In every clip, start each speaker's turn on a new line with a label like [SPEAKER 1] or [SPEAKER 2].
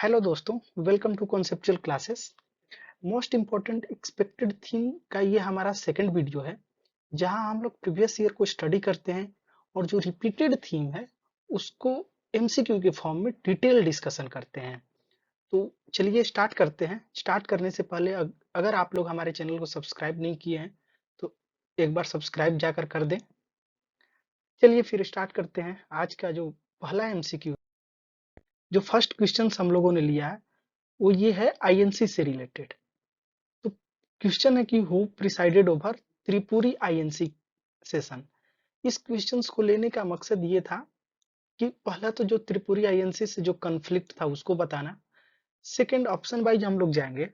[SPEAKER 1] Hello दोस्तों, welcome to conceptual classes. Most important expected theme का ये हमारा सेकंड वीडियो है, जहां हम लोग प्रीवियस ईयर को स्टडी करते हैं और जो रिपीटेड थीम है उसको एमसीक्यू के फॉर्म में डिटेल डिस्कशन करते हैं। तो चलिए स्टार्ट करते हैं। स्टार्ट करने से पहले अगर आप लोग हमारे चैनल को सब्सक्राइब नहीं किए हैं तो एक बार सब्सक्राइब जाकर कर दें। चलिए फिर स्टार्ट करते हैं। आज का जो पहला एमसीक्यू, जो फर्स्ट क्वेश्चन हम लोगों ने लिया है वो ये है आईएनसी से रिलेटेड। तो क्वेश्चन है कि who presided over Tripuri INC session. इस क्वेश्चंस को लेने का मकसद ये था कि पहला तो जो त्रिपुरी आईएनसी से जो कॉन्फ्लिक्ट था उसको बताना। सेकंड, ऑप्शन वाइज हम लोग जाएंगे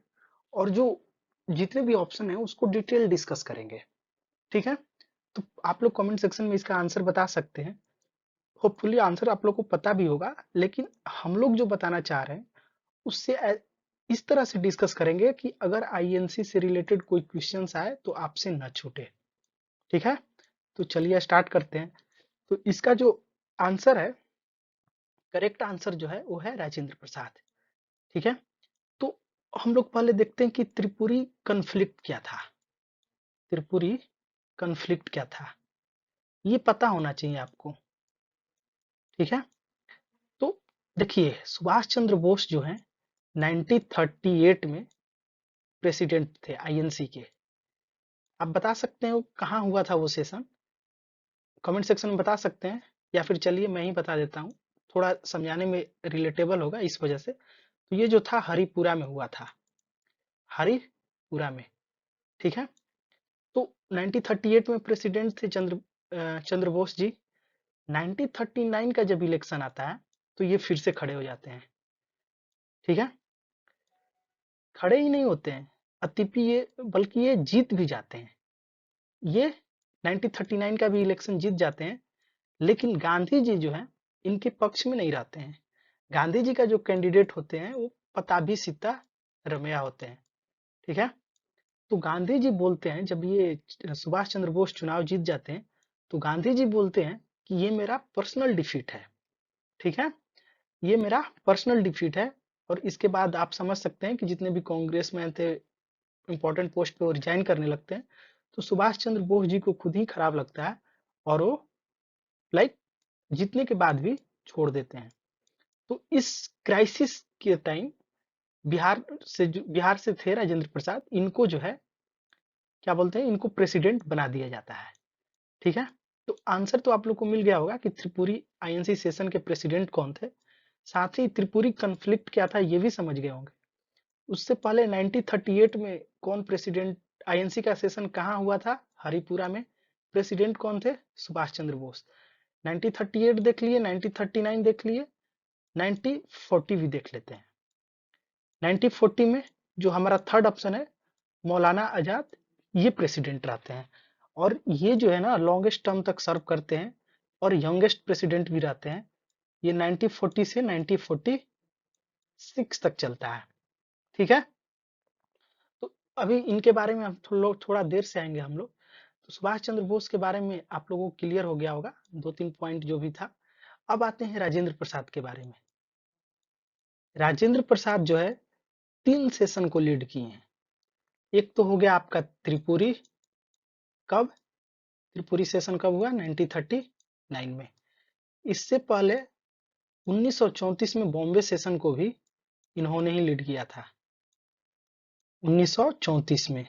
[SPEAKER 1] और जो जितने भी ऑप्शन है उसको डिटेल डिस्कस करेंगे। ठीक है, तो आप लोग कमेंट सेक्शन में इसका आंसर बता सकते हैं। होपफुली आंसर आप लोग को पता भी होगा, लेकिन हम लोग जो बताना चाह रहे हैं उससे इस तरह से डिस्कस करेंगे कि अगर आईएनसी से रिलेटेड कोई क्वेश्चंस आए तो आपसे न छूटे। ठीक है, तो चलिए स्टार्ट करते हैं। तो इसका जो आंसर है, करेक्ट आंसर जो है वो है राजेंद्र प्रसाद। ठीक है, तो हम लोग पहले देखते हैं कि त्रिपुरी कन्फ्लिक्ट क्या था। त्रिपुरी कन्फ्लिक्ट क्या था ये पता होना चाहिए आपको। ठीक है, तो देखिए सुभाष चंद्र बोस जो है 1938 में प्रेसिडेंट थे आईएनसी के। आप बता सकते हैं वो कहाँ हुआ था वो सेशन? कमेंट सेक्शन में बता सकते हैं, या फिर चलिए मैं ही बता देता हूँ, थोड़ा समझाने में रिलेटेबल होगा इस वजह से। तो ये जो था हरिपुरा में हुआ था, हरिपुरा में। ठीक है, तो 1938 में प्रेसिडेंट थे चंद्र बोस जी। 1939 का जब इलेक्शन आता है तो ये फिर से खड़े हो जाते हैं। ठीक है, खड़े ही नहीं होते हैं अतिपि ये, बल्कि ये जीत भी जाते हैं। ये 1939 का भी इलेक्शन जीत जाते हैं, लेकिन गांधी जी जो है इनके पक्ष में नहीं रहते हैं। गांधी जी का जो कैंडिडेट होते हैं वो पताभी सीता रमैया होते हैं। ठीक है, तो गांधी जी बोलते हैं जब ये सुभाष चंद्र बोस चुनाव जीत जाते हैं तो गांधी जी बोलते हैं कि ये मेरा पर्सनल डिफीट है। ठीक है, ये मेरा पर्सनल डिफीट है। और इसके बाद आप समझ सकते हैं कि जितने भी कांग्रेसमैन थे इंपॉर्टेंट पोस्ट पे वो रिजाइन करने लगते हैं। तो सुभाष चंद्र बोस जी को खुद ही खराब लगता है और वो लाइक जीतने के बाद भी छोड़ देते हैं। तो इस क्राइसिस के टाइम बिहार से थे राजेंद्र प्रसाद, इनको जो है क्या बोलते हैं, इनको प्रेसिडेंट बना दिया जाता है। ठीक है, तो आंसर तो आप लोग को मिल गया होगा कि त्रिपुरी आईएनसी सेशन के प्रेसिडेंट कौन थे। साथ ही त्रिपुरी कन्फ्लिक्ट क्या था ये भी समझ गए होंगे। उससे पहले 1938 में कौन प्रेसिडेंट, आईएनसी का सेशन कहाँ हुआ था? हरिपुरा में। प्रेसिडेंट कौन थे? सुभाष चंद्र बोस। 1938 देख लिए, 1939 देख लिए, 1940 भी देख लेते हैं। 1940 में जो हमारा थर्ड ऑप्शन है मौलाना आजाद, ये प्रेसिडेंट रहते हैं। और ये जो है ना लॉन्गेस्ट टर्म तक सर्व करते हैं और यंगेस्ट प्रेसिडेंट भी रहते हैं। ये 1940 से 1946 तक चलता है। ठीक है, तो अभी इनके बारे में हम थोड़ा देर से आएंगे हम लोग। तो सुभाष चंद्र बोस के बारे में आप लोगों को क्लियर हो गया होगा, दो तीन पॉइंट जो भी था। अब आते हैं राजेंद्र प्रसाद के बारे में। राजेंद्र प्रसाद जो है 3 सेशन को लीड किए हैं। एक तो हो गया आपका त्रिपुरी, कब? त्रिपुरी सेशन कब हुआ? 1939 में। इससे पहले 1934 में बॉम्बे सेशन को भी इन्होंने ही लीड किया था, 1934 में।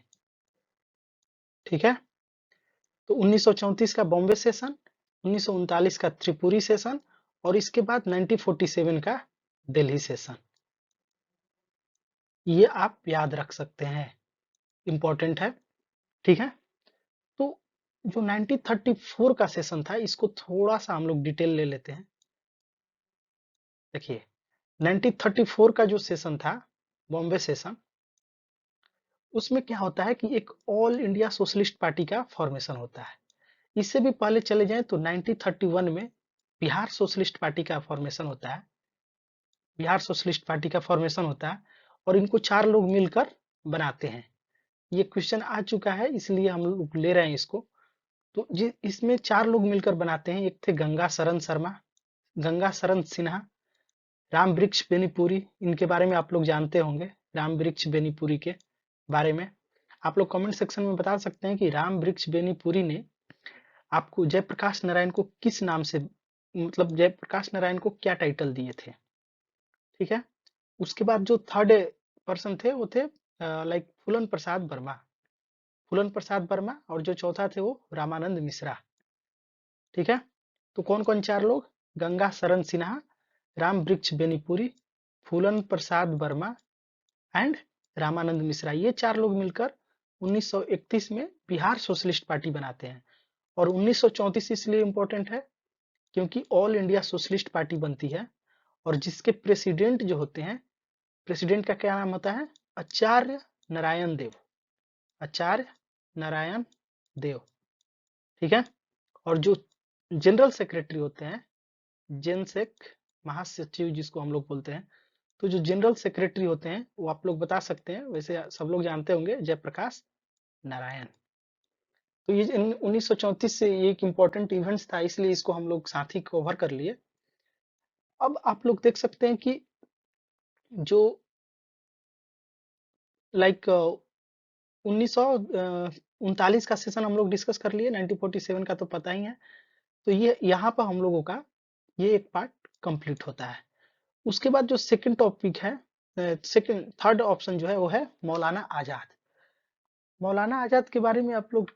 [SPEAKER 1] ठीक है, तो 1934 का बॉम्बे सेशन, 1939 का त्रिपुरी सेशन और इसके बाद 1947 का दिल्ली सेशन। ये आप याद रख सकते हैं, इंपॉर्टेंट है। ठीक है, तो जो 1934 का सेशन था इसको थोड़ा सा हम लोग डिटेल ले लेते हैं। देखिए 1934 का जो सेशन था बॉम्बे सेशन, उसमें क्या होता है कि एक ऑल इंडिया सोशलिस्ट पार्टी का फॉर्मेशन होता है। इससे भी पहले चले जाएं तो 1931 में बिहार सोशलिस्ट पार्टी का फॉर्मेशन होता है। बिहार सोशलिस्ट पार्टी का फॉर्मेशन होता है और इनको 4 लोग मिलकर बनाते हैं। ये क्वेश्चन आ चुका है इसलिए हम लोग ले रहे हैं इसको। तो इसमें 4 लोग मिलकर बनाते हैं। एक थे गंगा शरण शर्मा, गंगा शरण सिन्हा, राम वृक्ष बेनीपुरी, इनके बारे में आप लोग जानते होंगे, राम वृक्ष बेनीपुरी के बारे में आप लोग कमेंट सेक्शन में बता सकते हैं कि राम वृक्ष बेनीपुरी ने आपको जयप्रकाश नारायण को किस नाम से, मतलब जयप्रकाश नारायण को क्या टाइटल दिए थे। ठीक है, उसके बाद जो थर्ड पर्सन थे वो थे लाइक फूलन प्रसाद वर्मा, फूलन प्रसाद वर्मा, और जो चौथा थे वो रामानंद मिश्रा। ठीक है, तो कौन कौन चार लोग, गंगा शरण सिन्हा, राम वृक्ष बेनीपुरी, फूलन प्रसाद वर्मा एंड रामानंद मिश्रा, ये चार लोग मिलकर 1931 में बिहार सोशलिस्ट पार्टी बनाते हैं। और 1934 इसलिए इंपॉर्टेंट है क्योंकि ऑल इंडिया सोशलिस्ट पार्टी बनती है, और जिसके प्रेसिडेंट जो होते हैं, प्रेसिडेंट का क्या नाम होता है, आचार्य नारायण देव, आचार्य नारायण देव। ठीक है, और जो जनरल सेक्रेटरी होते हैं, जेनसेक, महासचिव जिसको हम लोग बोलते हैं, तो जो जनरल सेक्रेटरी होते हैं वो आप लोग बता सकते हैं, वैसे सब लोग जानते होंगे, जयप्रकाश नारायण। तो ये 1934 से ये एक इम्पोर्टेंट इवेंट्स था, इसलिए इसको हम लोग साथ ही कवर कर लिए। अब आप लोग देख सकते हैं कि जो लाइक 1939 का सेशन हम लोग डिस्कस कर लिए, 1947 का तो पता ही है, तो ये यहाँ पर हम लोगों का ये एक पार्ट कंप्लीट होता है। उसके बाद जो सेकंड टॉपिक है, सेकंड थर्ड ऑप्शन जो है वो है मौलाना आजाद। मौलाना आजाद के बारे में आप लोग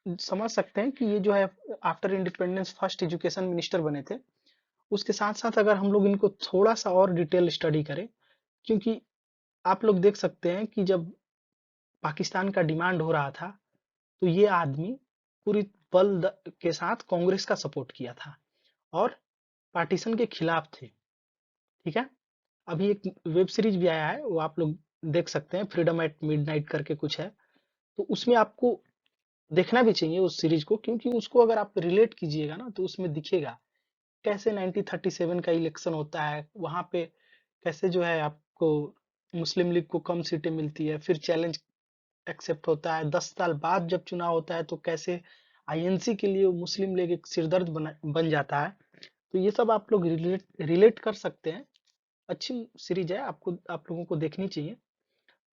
[SPEAKER 1] समझ सकते हैं कि ये जो है after independence first education minister बने थे। उसके साथ साथ अगर हम लोग इनको थोड़ा सा और डिटेल स्टडी करें, क्योंकि आप लोग देख सकते हैं कि जब पाकिस्तान का डिमांड हो रहा था तो ये आदमी पूरी बल के साथ कांग्रेस का सपोर्ट किया था और पार्टीशन के खिलाफ थे। ठीक है, अभी एक वेब सीरीज भी आया है, वो आप लोग देख सकते हैं, फ्रीडम एट मिडनाइट करके कुछ है, तो उसमें आपको देखना भी चाहिए उस सीरीज को, क्योंकि उसको अगर आप रिलेट कीजिएगा ना तो उसमें दिखेगा कैसे 1937 का इलेक्शन होता है, वहां पे कैसे जो है आपको मुस्लिम लीग को कम सीटें मिलती है, फिर चैलेंज एक्सेप्ट होता है, 10 साल बाद जब चुनाव होता है तो कैसे आईएनसी के लिए मुस्लिम लीग एक सिरदर्द बन जाता है। तो ये सब आप लोग रिलेट कर सकते हैं, अच्छी सीरीज है, आपको आप लोगों को देखनी चाहिए।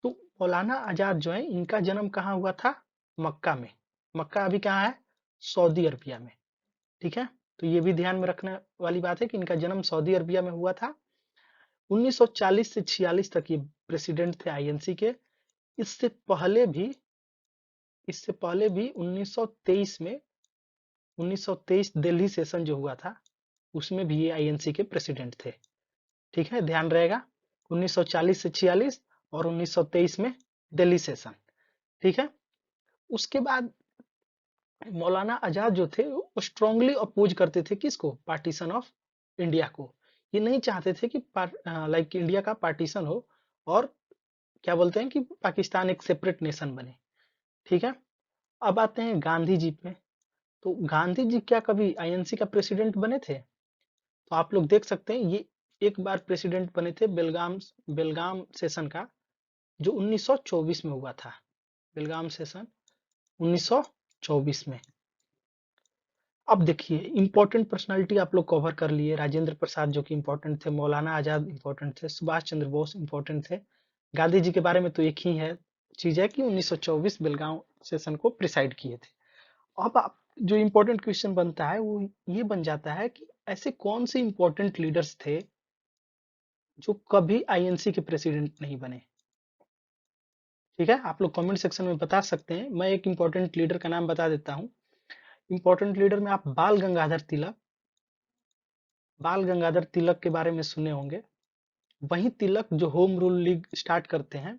[SPEAKER 1] तो मौलाना आजाद जो है, इनका जन्म कहाँ हुआ था, मक्का में। मक्का अभी कहाँ है, सऊदी अरबिया में। ठीक है, तो ये भी ध्यान में रखने वाली बात है कि इनका जन्म सऊदी अरबिया में हुआ था। 1940 से 46 तक ये प्रेसिडेंट थे आईएनसी के। इससे पहले भी इससे पहले भी 1923 में 1923 दिल्ली सेशन जो हुआ था उसमें भी ये आईएनसी के प्रेसिडेंट थे। ठीक है, ध्यान रहेगा, 1940 से 46 और 1923 में दिल्ली सेशन। ठीक है, उसके बाद मौलाना आजाद जो थे वो स्ट्रांगली अपोज करते थे किसको, पार्टीशन ऑफ इंडिया को। ये नहीं चाहते थे कि लाइक इंडिया का पार्टीशन हो और क्या बोलते हैं कि पाकिस्तान एक सेपरेट नेशन बने। ठीक है, अब आते हैं गांधी जी पे। तो गांधी जी क्या कभी आईएनसी का प्रेसिडेंट बने थे, तो आप लोग देख सकते हैं ये एक बार प्रेसिडेंट बने थे बेलगाम बेलगाम सेशन का, जो 1924 में हुआ था, बेलगाम सेशन 1924 में। अब देखिए इंपॉर्टेंट पर्सनालिटी आप लोग कवर कर लिए, राजेंद्र प्रसाद जो कि इंपॉर्टेंट थे, मौलाना आजाद इंपॉर्टेंट थे, सुभाष चंद्र बोस इंपॉर्टेंट थे। गांधी जी के बारे में तो एक ही है चीज है कि 1924 बेलगांव सेशन को प्रिसाइड किए थे। अब आप जो इंपॉर्टेंट क्वेश्चन बनता है वो ये बन जाता है कि ऐसे कौन से इंपॉर्टेंट लीडर्स थे जो कभी आईएनसी के प्रेसिडेंट नहीं बने। ठीक है, आप लोग कमेंट सेक्शन में बता सकते हैं, मैं एक इंपॉर्टेंट लीडर का नाम बता देता हूँ। इंपॉर्टेंट लीडर में आप बाल गंगाधर तिलक के बारे में सुने होंगे। वही तिलक जो होम रूल लीग स्टार्ट करते हैं।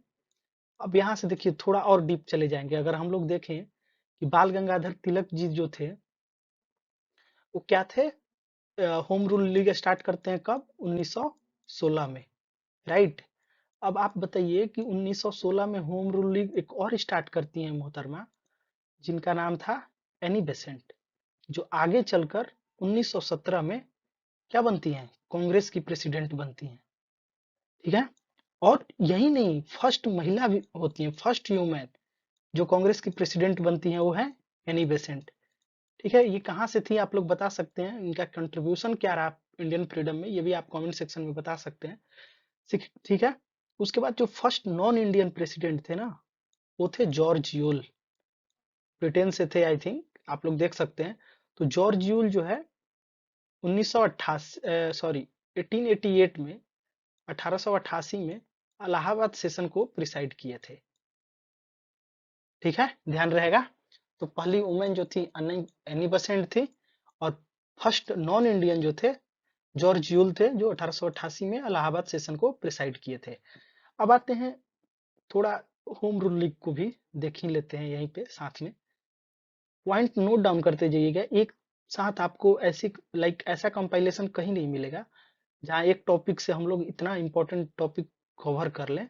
[SPEAKER 1] अब यहाँ से देखिए थोड़ा और डीप चले जाएंगे, अगर हम लोग देखें कि बाल गंगाधर तिलक जी जो थे वो क्या थे, होम रूल लीग स्टार्ट करते हैं कब, 1916 में, राइट। अब आप बताइए कि 1916 में होम रूल लीग एक और स्टार्ट करती हैं मोहतरमा, जिनका नाम था एनी बेसेंट, जो आगे चलकर 1917 में क्या बनती हैं, कांग्रेस की प्रेसिडेंट बनती हैं। ठीक है, और यही नहीं, फर्स्ट महिला भी होती है, फर्स्ट ह्यूमन जो कांग्रेस की प्रेसिडेंट बनती है वो है एनी बेसेंट। ठीक है, ये कहाँ से थी आप लोग बता सकते हैं, इनका कंट्रीब्यूशन क्या रहा इंडियन फ्रीडम में, ये भी आप कमेंट सेक्शन में बता सकते हैं। ठीक है। उसके बाद जो फर्स्ट नॉन इंडियन प्रेसिडेंट थे ना, वो थे जॉर्ज यूल, ब्रिटेन से थे आई थिंक, आप लोग देख सकते हैं। तो जॉर्ज यूल जो है 1988 सॉरी 1888 में 1888 में इलाहाबाद सेशन को प्रिसाइड किए थे। ठीक है, ध्यान रहेगा। तो पहली वुमेन जो थी एनी बेसेंट थी, और फर्स्ट नॉन इंडियन जो थे जॉर्ज यूल थे, जो 1888 में इलाहाबाद सेशन को प्रिसाइड किए थे। अब आते हैं थोड़ा होम रूल लीग को भी देख ही लेते हैं यहीं पे साथ में। पॉइंट नोट डाउन करते जाइएगा, एक साथ आपको ऐसी ऐसा कंपाइलेशन कहीं नहीं मिलेगा जहाँ एक टॉपिक से हम लोग इतना इंपॉर्टेंट टॉपिक कवर कर लें।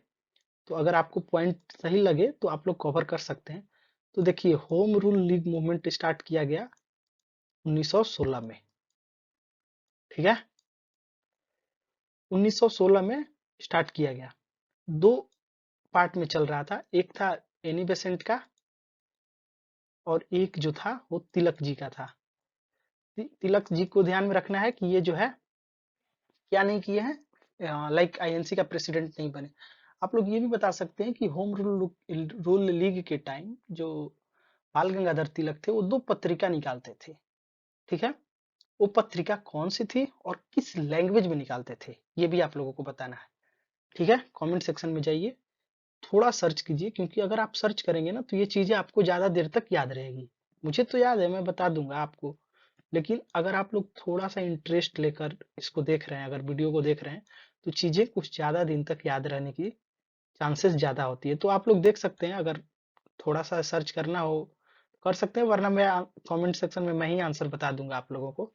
[SPEAKER 1] तो अगर आपको पॉइंट सही लगे तो आप लोग कवर कर सकते हैं। तो देखिए, home rule league movement start किया गया 1916 में। ठीक है, 1916 में स्टार्ट किया गया। दो पार्ट में चल रहा था, एक था एनी बेसेंट का और एक जो था वो तिलक जी का था। तिलक जी को ध्यान में रखना है कि ये जो है क्या नहीं किए हैं, आईएनसी का प्रेसिडेंट नहीं बने। आप लोग ये भी बता सकते हैं कि होम रूल लीग के टाइम जो बाल गंगाधर तिलक थे, वो 2 पत्रिका निकालते थे। ठीक है, वो पत्रिका कौन सी थी और किस लैंग्वेज में निकालते थे, ये भी आप लोगों को बताना है। ठीक है, कमेंट सेक्शन में जाइए, थोड़ा सर्च कीजिए, क्योंकि अगर आप सर्च करेंगे ना तो ये चीजें आपको ज्यादा देर तक याद रहेगी। मुझे तो याद है, मैं बता दूंगा आपको, लेकिन अगर आप लोग थोड़ा सा इंटरेस्ट लेकर इसको देख रहे हैं, अगर वीडियो को देख रहे हैं, तो चीजें कुछ ज्यादा दिन तक याद रहने की चांसेस ज्यादा होती है। तो आप लोग देख सकते हैं, अगर थोड़ा सा सर्च करना हो कर सकते हैं, वरना मैं कमेंट सेक्शन में मैं ही आंसर बता दूंगा आप लोगों को।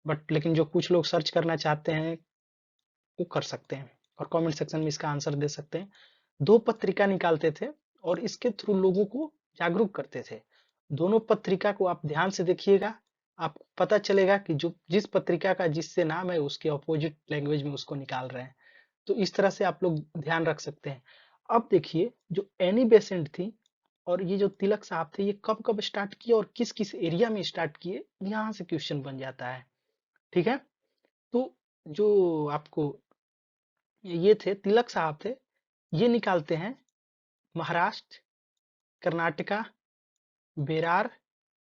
[SPEAKER 1] बट लेकिन जो कुछ लोग सर्च करना चाहते हैं वो कर सकते हैं और कमेंट सेक्शन में इसका आंसर दे सकते हैं। 2 पत्रिका निकालते थे और इसके थ्रू लोगों को जागरूक करते थे। दोनों पत्रिका को आप ध्यान से देखिएगा, आपको पता चलेगा कि जो जिस पत्रिका का जिससे नाम है उसके अपोजिट लैंग्वेज में उसको निकाल रहे हैं। तो इस तरह से आप लोग ध्यान रख सकते हैं। अब देखिए, जो एनी बेसेंट थी और ये जो तिलक साहब थे, ये कब कब स्टार्ट किए और किस किस एरिया में स्टार्ट किए, यहाँ से क्वेश्चन बन जाता है। ठीक है, तो जो आपको ये थे तिलक साहब थे, ये निकालते हैं महाराष्ट्र, कर्नाटका, बेरार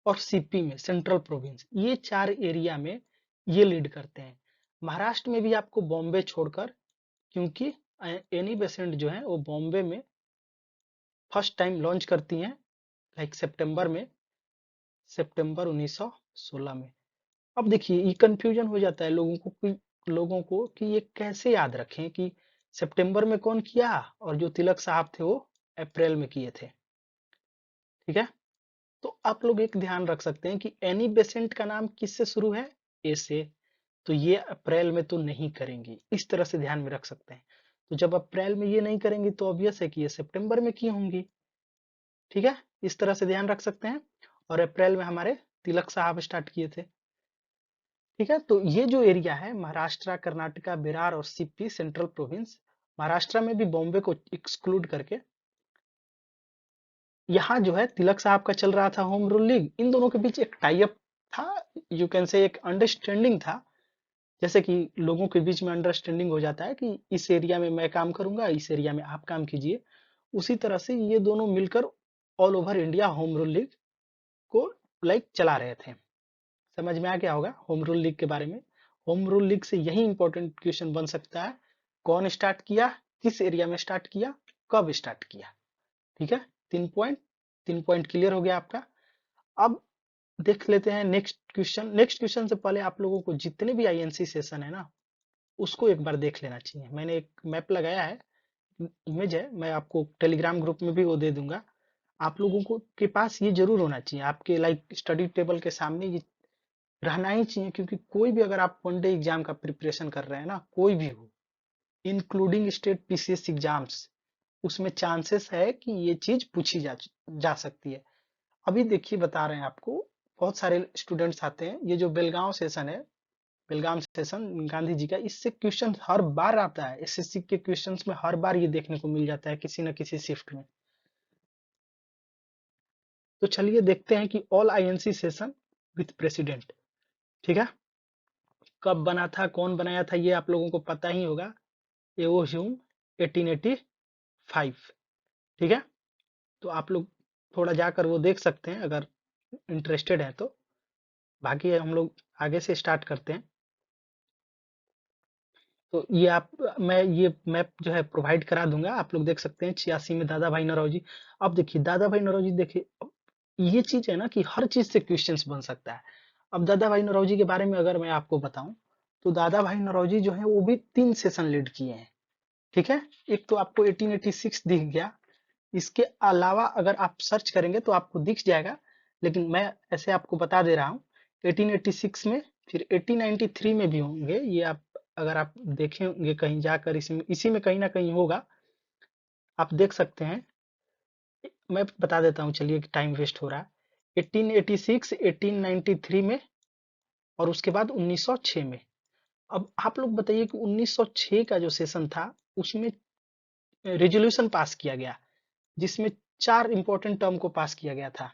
[SPEAKER 1] और सीपी में, सेंट्रल प्रोविंस, ये 4 एरिया में ये लीड करते हैं। महाराष्ट्र में भी आपको बॉम्बे छोड़कर, क्योंकि एनी बेसेंट जो है वो बॉम्बे में फर्स्ट टाइम लॉन्च करती हैं, सितंबर में, सितंबर 1916 में। अब देखिए, ये कंफ्यूजन हो जाता है लोगों को कि ये कैसे याद रखें कि सितंबर में कौन किया और जो तिलक साहब थे वो अप्रैल में किए थे। ठीक है, तो आप लोग एक ध्यान रख सकते हैं कि एनी बेसेंट का नाम किससे शुरू है, ए से, तो ये अप्रैल में तो नहीं करेंगी, इस तरह से ध्यान में रख सकते हैं। तो जब अप्रैल में ये नहीं करेंगी तो ऑब्वियस है कि ये सितंबर में की होंगी। ठीक है, इस तरह से ध्यान रख सकते हैं। और अप्रैल में हमारे तिलक साहब स्टार्ट किए थे। ठीक है, तो ये जो एरिया है महाराष्ट्र, कर्नाटका, बिहार और सीपी, सेंट्रल प्रोविंस, महाराष्ट्र में भी बॉम्बे को एक्सक्लूड करके, यहाँ जो है तिलक साहब का चल रहा था होम रूल लीग। इन दोनों के बीच एक टाई अप था, यू कैन से एक अंडरस्टैंडिंग था, जैसे कि लोगों के बीच में अंडरस्टैंडिंग हो जाता है कि इस एरिया में मैं काम करूंगा, इस एरिया में आप काम कीजिए। उसी तरह से ये दोनों मिलकर all over India home rule league को चला रहे थे। समझ में आ गया होगा होम रूल लीग के बारे में। होम रूल लीग से यही इंपॉर्टेंट क्वेश्चन बन सकता है, कौन स्टार्ट किया, किस एरिया में स्टार्ट किया, कब स्टार्ट किया। ठीक है, 3 पॉइंट क्लियर हो गया आपका। अब देख लेते हैं नेक्स्ट क्वेश्चन। नेक्स्ट क्वेश्चन से पहले आप लोगों को जितने भी आईएनसी सेशन है ना, उसको एक बार देख लेना चाहिए। मैंने एक मैप लगाया है, इमेज है, मैं आपको टेलीग्राम ग्रुप में भी वो दे दूंगा। आप लोगों को के पास ये जरूर होना चाहिए, आपके स्टडी टेबल के सामने ये रहना ही चाहिए, क्योंकि कोई भी अगर आप वन डे एग्जाम का प्रिपरेशन कर रहे हैं ना, कोई भी हो, इंक्लूडिंग स्टेट पीसीएस एग्जाम्स, उसमें चांसेस है कि ये चीज पूछी जा सकती है। अभी देखिए, बता रहे हैं आपको, बहुत सारे स्टूडेंट्स आते हैं, ये जो बेलगांव सेशन है, बेलगाम सेशन गांधी जी का, इससे क्वेश्चन हर बार आता है। एसएससी के क्वेश्चंस में हर बार ये देखने को मिल जाता है किसी न किसी शिफ्ट में। तो चलिए देखते हैं कि all INC session with president, ठीक है, कब बना था, कौन बनाया था, ये आप लोगों को पता ही होगा। एओ ह्यूम 1885। ठीक है, तो आप लोग थोड़ा जाकर वो देख सकते हैं अगर इंटरेस्टेड है तो। बाकी हम लोग आगे से स्टार्ट करते हैं। तो ये आप मैं ये मैप जो है प्रोवाइड करा दूंगा, आप लोग देख सकते हैं 86 में दादा भाई नौरोजी। अब देखिए दादा भाई नौरोजी, देखिए ये चीज है ना कि हर चीज से क्वेश्चंस बन सकता है। अब दादा भाई नौरोजी के बारे में अगर मैं आपको बताऊं, तो दादा भाई नौरोजी जो है वो भी 3 सेशन लीड किए हैं। ठीक है, एक तो आपको 1886 दिख गया, इसके अलावा अगर आप सर्च करेंगे तो आपको दिख जाएगा, लेकिन मैं ऐसे आपको बता दे रहा हूँ। 1886 में, फिर 1893 में भी होंगे ये। आप अगर आप देखेंगे कहीं जाकर, इसमें इसी में कहीं ना कहीं होगा, आप देख सकते हैं। मैं बता देता हूँ, चलिए कि टाइम वेस्ट हो रहा है। 1886, 1893 में, और उसके बाद 1906 में। अब आप लोग बताइए कि 1906 का जो सेशन था उसमें रेजोल्यूशन पास किया गया, जिसमें 4 इंपॉर्टेंट टर्म को पास किया गया था।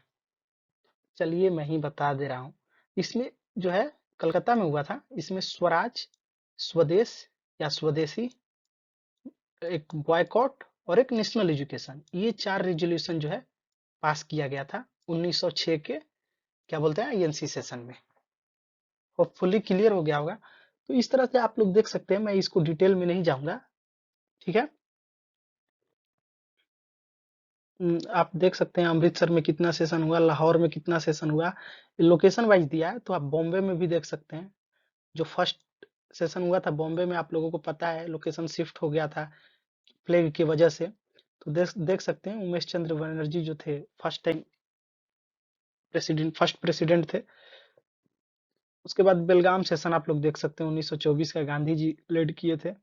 [SPEAKER 1] चलिए मैं ही बता दे रहा हूँ। इसमें जो है कलकत्ता में हुआ था। इसमें स्वराज, स्वदेश या स्वदेशी, एक बॉयकॉट और एक नेशनल एजुकेशन, ये 4 रेजोल्यूशन जो है पास किया गया था 1906 के, क्या बोलते हैं, आईएनसी सेशन में। होपफुली क्लियर हो गया होगा। तो इस तरह से आप लोग देख सकते हैं, मैं इसको डिटेल में नहीं जाऊंगा। ठीक है, आप देख सकते हैं अमृतसर में कितना सेशन हुआ, लाहौर में कितना सेशन हुआ, लोकेशन वाइज दिया है। तो आप बॉम्बे में भी देख सकते हैं, जो फर्स्ट सेशन हुआ था बॉम्बे में, आप लोगों को पता है लोकेशन शिफ्ट हो गया था प्लेग की वजह से। तो देख देख सकते हैं उमेश चंद्र बनर्जी जो थे first time president, first president थे। उसके बाद बेलगाम सेशन आप लोग देख सकते हैं 1924 का, गांधी जी लीड किए थे।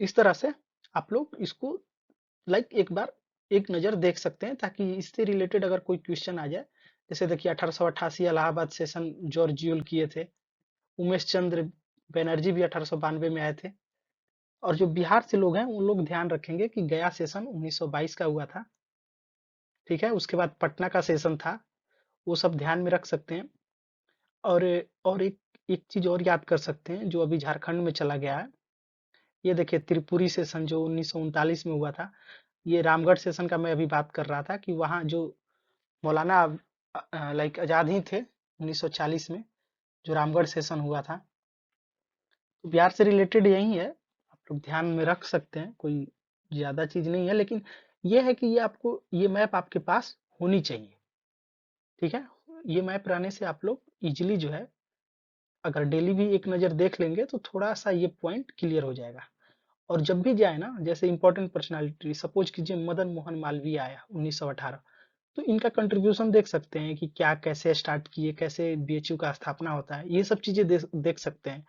[SPEAKER 1] इस तरह से आप लोग इसको एक बार एक नजर देख सकते हैं, ताकि इससे रिलेटेड अगर कोई क्वेश्चन आ जाए। जैसे देखिए 1888 इलाहाबाद सेशन जॉर्जियल किए थे। उमेश चंद्र बनर्जी भी 1892 में आए थे। और जो बिहार से लोग हैं उन लोग ध्यान रखेंगे कि गया सेशन 1922 का हुआ था। ठीक है, उसके बाद पटना का सेशन था, वो सब ध्यान में रख सकते हैं। और एक एक चीज और याद कर सकते हैं जो अभी झारखंड में चला गया है। ये देखिए त्रिपुरी सेशन जो 1939 में हुआ था। ये रामगढ़ सेशन का मैं अभी बात कर रहा था, कि वहाँ जो मौलाना आजाद ही थे 1940 में, जो रामगढ़ सेशन हुआ था। तो बिहार से रिलेटेड यही है, आप लोग ध्यान में रख सकते हैं, कोई ज्यादा चीज नहीं है। लेकिन ये है कि ये आपको, ये मैप आपके पास होनी चाहिए। ठीक है, ये मैप रहने से आप लोग इजिली जो है, अगर डेली भी एक नजर देख लेंगे तो थोड़ा सा ये पॉइंट क्लियर हो जाएगा। और जब भी जाए ना, जैसे इंपॉर्टेंट पर्सनालिटी, सपोज कीजिए मदन मोहन मालवीय आया 1918, तो इनका कंट्रीब्यूशन देख सकते हैं कि क्या, कैसे स्टार्ट किए, कैसे बीएचयू का स्थापना होता है, ये सब चीजें देख सकते हैं।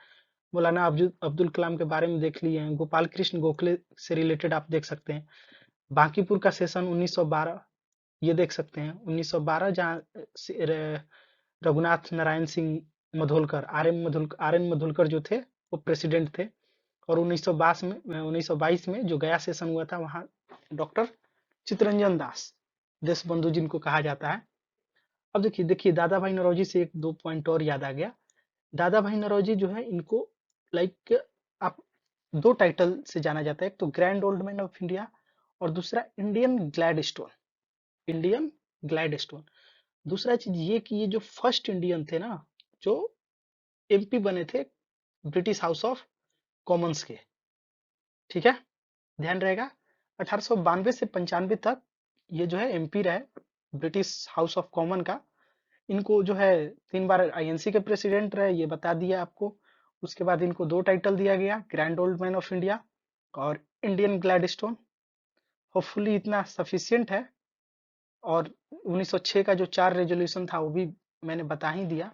[SPEAKER 1] मौलाना अब्दुल कलाम के बारे में देख लिए हैं, गोपाल कृष्ण गोखले से रिलेटेड आप देख सकते हैं। बांकीपुर का सेशन 1912, ये देख सकते हैं 1912, जहाँ रघुनाथ नारायण सिंह मधोलकर, आर एन मधोलकर जो थे वो प्रेसिडेंट थे। और 1922 में जो गया सेशन हुआ था, वहाँ डॉक्टर चित्तरंजन दास, देश बंधु जिनको कहा जाता है। अब देखिए देखिए दादा भाई नौरोजी से एक दो पॉइंट और याद आ गया। दादा भाई नौरोजी जो है, इनको लाइक आप दो टाइटल से जाना जाता है, एक तो grand old man of India, और दूसरा Indian glad stone, Indian glad stone. दूसरा चीज ये कि ये जो फर्स्ट इंडियन थे ना, जो एमपी बने थे ब्रिटिश हाउस ऑफ कॉमन्स के। ठीक है, ध्यान रहेगा 1892 से 95 तक ये जो है एमपी रहे ब्रिटिश हाउस ऑफ कॉमन का। इनको जो है 3 बार आईएनसी के प्रेसिडेंट रहे, ये बता दिया आपको। उसके बाद इनको 2 टाइटल दिया गया, grand old man of India और इंडियन ग्लैडस्टोन। होपफुली इतना सफिशियंट है। और 1906 का जो 4 रेजोल्यूशन था वो भी मैंने बता ही दिया।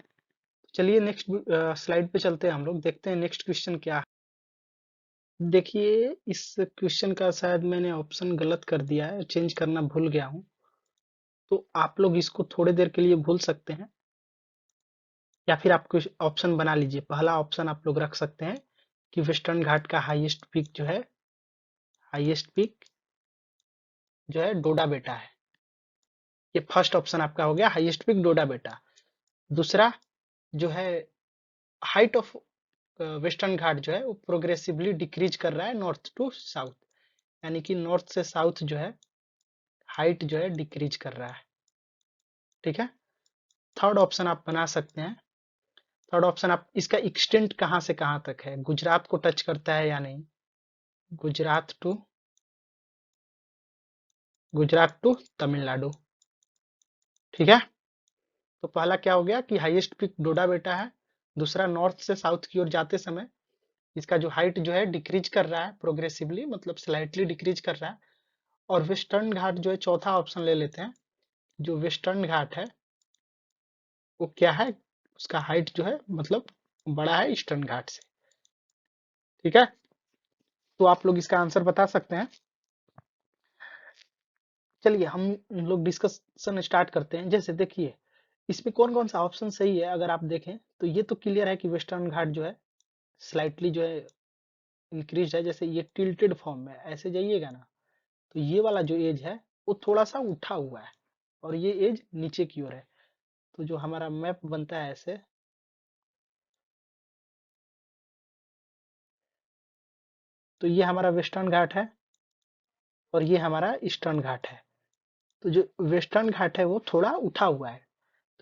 [SPEAKER 1] चलिए नेक्स्ट स्लाइड पे चलते हैं, हम लोग देखते हैं नेक्स्ट क्वेश्चन क्या है। देखिए इस क्वेश्चन का शायद मैंने ऑप्शन गलत कर दिया है, चेंज करना भूल गया हूँ। तो आप लोग इसको थोड़ी देर के लिए भूल सकते हैं, या फिर आप कुछ ऑप्शन बना लीजिए। पहला ऑप्शन आप लोग रख सकते हैं कि वेस्टर्न घाट का हाईएस्ट पीक जो है, हाईएस्ट पीक जो है डोडा बेटा है। ये फर्स्ट ऑप्शन आपका हो गया, हाईएस्ट पीक डोडा बेटा। दूसरा जो है हाइट ऑफ वेस्टर्न घाट जो है वो प्रोग्रेसिवली डिक्रीज कर रहा है नॉर्थ टू साउथ, यानी कि नॉर्थ से साउथ जो है हाइट जो है डिक्रीज कर रहा है। ठीक है, थर्ड ऑप्शन आप बना सकते हैं। थर्ड ऑप्शन आप इसका एक्सटेंट कहां से कहां तक है, गुजरात को टच करता है या नहीं, गुजरात टू तमिलनाडु। ठीक है, तो पहला क्या हो गया कि हाईएस्ट पीक डोडा बेटा है। दूसरा, नॉर्थ से साउथ की ओर जाते समय इसका जो हाइट जो है डिक्रीज कर रहा है प्रोग्रेसिवली, मतलब स्लाइटली डिक्रीज कर रहा है। और वेस्टर्न घाट जो है, चौथा ऑप्शन ले लेते हैं। जो वेस्टर्न घाट है वो क्या है, उसका हाइट जो है मतलब बड़ा है ईस्टर्न घाट से। ठीक है, तो आप लोग इसका आंसर बता सकते हैं। चलिए हम लोग डिस्कशन स्टार्ट करते हैं। जैसे देखिए इसमें कौन कौन सा ऑप्शन सही है, अगर आप देखें तो ये तो क्लियर है कि वेस्टर्न घाट जो है स्लाइटली जो है इंक्रीज है। जैसे ये टिल्टेड फॉर्म में ऐसे जाइएगा ना, तो ये वाला जो एज है वो थोड़ा सा उठा हुआ है और ये एज नीचे की ओर है। तो जो हमारा मैप बनता है ऐसे, तो ये हमारा वेस्टर्न घाट है और ये हमारा ईस्टर्न घाट है। तो जो वेस्टर्न घाट है वो थोड़ा उठा हुआ है,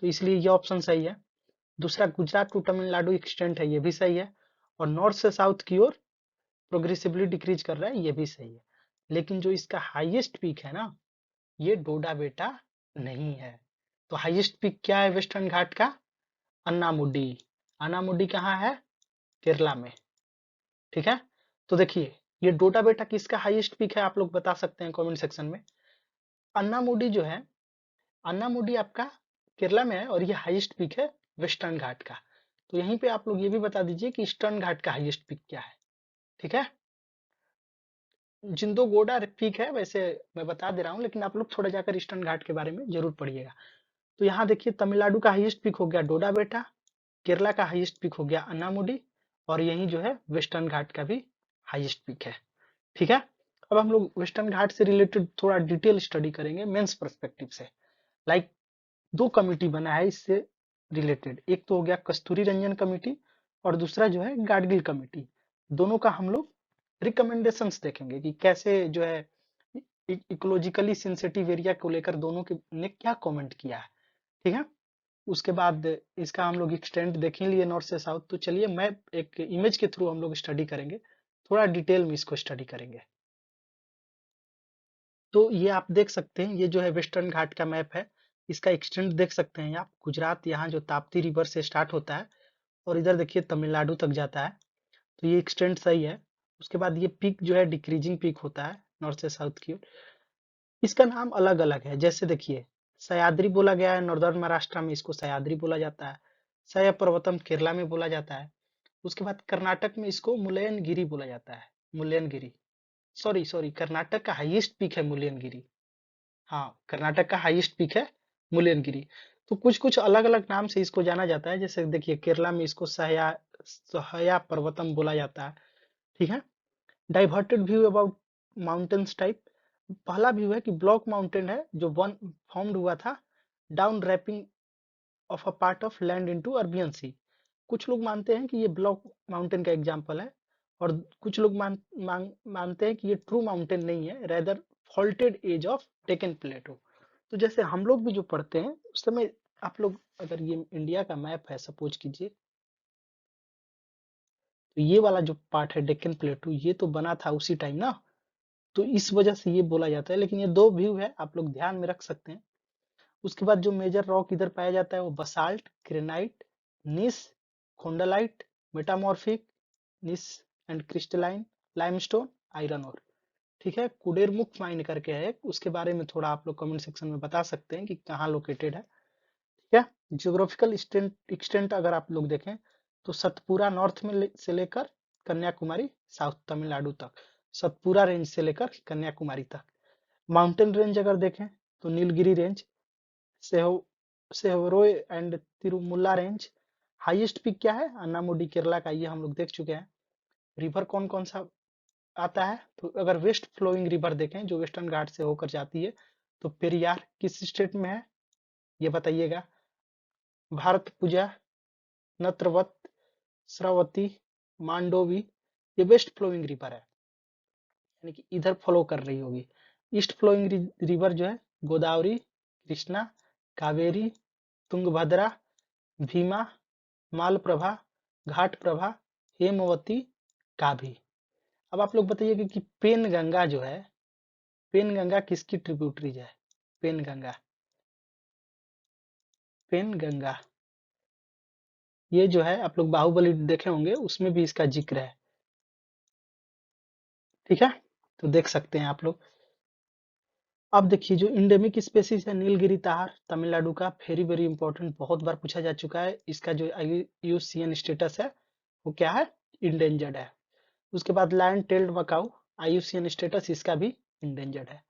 [SPEAKER 1] तो इसलिए ये ऑप्शन सही है। दूसरा, गुजरात टू तमिलनाडु एक्सटेंट है, ये भी सही है। और नॉर्थ से साउथ की ओर प्रोग्रेसिवली डिक्रीज कर रहा है, ये भी सही है। लेकिन जो इसका हाईएस्ट पीक है ना, ये डोडा बेटा नहीं है। तो हाईएस्ट पीक क्या है वेस्टर्न घाट का, अन्नामुडी। अन्नामुडी कहाँ है, केरला में। ठीक है, तो देखिए ये डोडा बेटा किसका हाईएस्ट पीक है, आप लोग बता सकते हैं कमेंट सेक्शन में। अन्नामुडी जो है, अन्नामुडी आपका केरला में है और ये हाईएस्ट पीक है वेस्टर्न घाट का। तो यहीं पे आप लोग ये भी बता दीजिए कि ईस्टर्न घाट का हाईएस्ट पीक क्या है। ठीक है, जिंदो गोडा पीक है वैसे, मैं बता दे रहा हूँ, लेकिन आप लोग थोड़ा जाकर ईस्टर्न घाट के बारे में जरूर पढ़िएगा। तो यहाँ देखिए तमिलनाडु का हाईएस्ट पीक हो गया डोडा बेटा, केरला का हाईएस्ट पीक हो गया अन्नामुडी, और यही जो है वेस्टर्न घाट का भी हाईएस्ट पीक है। ठीक है, अब हम लोग वेस्टर्न घाट से रिलेटेड थोड़ा डिटेल स्टडी करेंगे मेंस पर्सपेक्टिव से। लाइक दो कमिटी बना है इससे रिलेटेड, एक तो हो गया कस्तूरी रंजन कमेटी और दूसरा जो है गाडगिल कमेटी। दोनों का हम लोग रिकमेंडेशंस देखेंगे कि कैसे जो है इकोलॉजिकली सेंसिटिव एरिया को लेकर दोनों के ने क्या कमेंट किया है। ठीक है, उसके बाद इसका हम लोग एक्सटेंट देख ही लिए नॉर्थ से साउथ। तो चलिए मैं एक इमेज के थ्रू हम लोग स्टडी करेंगे, थोड़ा डिटेल में इसको स्टडी करेंगे। तो ये आप देख सकते हैं, ये जो है वेस्टर्न घाट का मैप है। इसका एक्सटेंट देख सकते हैं आप, गुजरात यहाँ जो ताप्ती रिवर से स्टार्ट होता है और इधर देखिए तमिलनाडु तक जाता है। तो ये एक्सटेंट सही है। उसके बाद ये पीक जो है डिक्रीजिंग पीक होता है नॉर्थ से साउथ की ओर। इसका नाम अलग अलग है, जैसे देखिए सह्याद्री बोला गया है नॉर्दर्न महाराष्ट्र में, इसको सह्याद्री बोला जाता है। सह्य पर्वतम केरला में बोला जाता है। उसके बाद कर्नाटक में इसको मुलयनगिरी बोला जाता है, मुलयनगिरी। सॉरी सॉरी, कर्नाटक का हाईएस्ट पीक है मुलयनगिरी। हाँ, कर्नाटक का हाईएस्ट पीक है मुलयनगिरी। तो कुछ कुछ अलग अलग नाम से इसको जाना जाता है। जैसे देखिए केरला में इसको सहया पर्वतम बोला जाता है। ठीक है, diverted view about mountains type. पहला व्यू है कि ब्लॉक माउंटेन है जो वन फॉर्म्ड हुआ था down warping of a part of land into Arabian sea. कुछ लोग मानते हैं कि ये ब्लॉक माउंटेन का एग्जाम्पल है, और कुछ लोग मानते हैं कि ये ट्रू माउंटेन नहीं है, rather faulted edge of Deccan plateau. तो जैसे हम लोग भी जो पढ़ते हैं उस समय, आप लोग अगर ये इंडिया का मैप है सपोज कीजिए, तो ये वाला जो पार्ट है डेक्कन प्लेटू, ये तो बना था उसी टाइम ना, तो इस वजह से ये बोला जाता है। लेकिन ये दो व्यू है, आप लोग ध्यान में रख सकते हैं। उसके बाद जो मेजर रॉक इधर पाया जाता है वो basalt, granite, gneiss, khondalite, metamorphic, gneiss and crystalline, limestone, iron ore. ठीक है, कुडेरमुख माइन करके है, उसके बारे में थोड़ा आप लोग कमेंट सेक्शन में बता सकते हैं कि कहाँ लोकेटेड है। ठीक है, जियोग्राफिकल एक्सटेंट अगर आप लोग देखें तो सतपुरा नॉर्थ में से लेकर कन्याकुमारी साउथ तमिलनाडु तक, सतपुरा रेंज से लेकर कन्याकुमारी तक। माउंटेन रेंज अगर देखें तो नीलगिरी रेंज, सेहो सेहरोय एंड तिरुमुल्ला रेंज। हाईएस्ट पीक क्या है, अन्नामुडी केरला का, ये हम लोग देख चुके हैं। रिवर कौन कौन सा आता है, तो अगर वेस्ट फ्लोइंग रिवर देखें जो वेस्टर्न घाट से होकर जाती है, तो पेरियार किस स्टेट में है ये बताइएगा। भारत पूजा, नत्रवत, श्रावती, मांडोवी, ये वेस्ट फ्लोइंग रिवर है, यानी कि इधर फ्लो कर रही होगी। ईस्ट फ्लोइंग रिवर जो है गोदावरी, कृष्णा, कावेरी, तुंगभद्रा, भीमा, मालप्रभा, घाटप्रभा, हेमवती, काभी। अब आप लोग बताइए कि पेन गंगा जो है, पेन गंगा किसकी ट्रिब्यूटरीज है? पेन गंगा, पेन गंगा ये जो है आप लोग बाहुबली देखे होंगे, उसमें भी इसका जिक्र है। ठीक है, तो देख सकते हैं आप लोग। अब देखिए जो इंडेमिक स्पेसीज है नीलगिरी तार, तमिलनाडु का, वेरी वेरी इंपॉर्टेंट, बहुत बार पूछा जा चुका है। इसका जो IUCN स्टेटस है वो क्या है? इंडेंजर्ड है। उसके बाद land tailed Macau, IUCN status इसका भी इंडेंजर्ड है।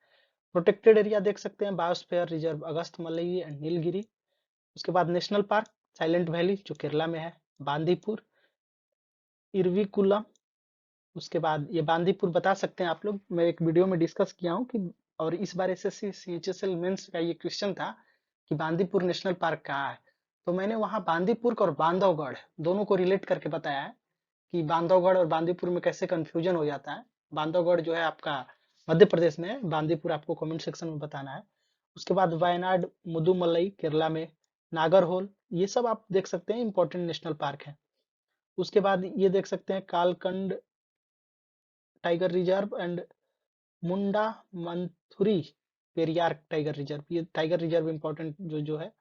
[SPEAKER 1] प्रोटेक्टेड एरिया देख सकते हैं बायोस्फीयर रिजर्व अगस्त मलई एंड नीलगिरी। उसके बाद नेशनल पार्क साइलेंट वैली जो केरला में है, बांदीपुर, इरविकुलम। उसके बाद ये बांदीपुर बता सकते हैं आप लोग, मैं एक वीडियो में डिस्कस किया हूँ कि, और इस बार SSC CHSL मेंस का ये क्वेश्चन था कि बांदीपुर नेशनल पार्क कहाँ है, तो मैंने वहां बांदीपुर और बांधवगढ़ दोनों को रिलेट करके बताया है कि बांधवगढ़ और बांदीपुर में कैसे कंफ्यूजन हो जाता है। बांधवगढ़ जो है आपका मध्य प्रदेश में है, बांदीपुर आपको कमेंट सेक्शन में बताना है। उसके बाद वायनाड, मुदुमलई केरला में, नागरहोल, ये सब आप देख सकते हैं इंपॉर्टेंट नेशनल पार्क है। उसके बाद ये देख सकते हैं Kalakad tiger reserve and Mundanthurai Periyar tiger reserve. ये टाइगर रिजर्व इंपॉर्टेंट जो है,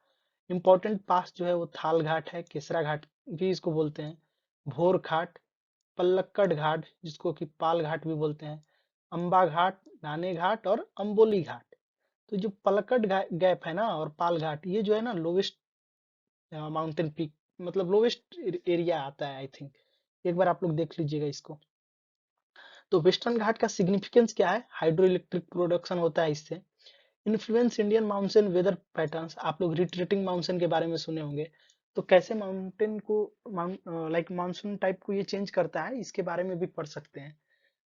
[SPEAKER 1] इंपॉर्टेंट पास जो है वो थाल घाट है, केसरा घाट भी इसको बोलते हैं, भोर घाट, पल्लक्कड़ घाट जिसको कि पाल घाट भी बोलते हैं, अंबा घाट, नाने घाट और अंबोली घाट। तो जो पलक्कड़ गैप है ना और पाल घाट, ये जो है ना लोवेस्ट माउंटेन पीक, मतलब लोवेस्ट एरिया आता है आई थिंक। एक बार आप लोग देख लीजिएगा इसको। तो वेस्टर्न घाट का सिग्निफिकेंस क्या है? हाइड्रो इलेक्ट्रिक प्रोडक्शन होता है इससे। Influence Indian monsoon weather patterns, आप लोग रिट्रेटिंग मानसून के बारे में सुने होंगे, तो कैसे माउंटेन को लाइक मानसून टाइप को ये चेंज करता है, इसके बारे में भी पढ़ सकते हैं।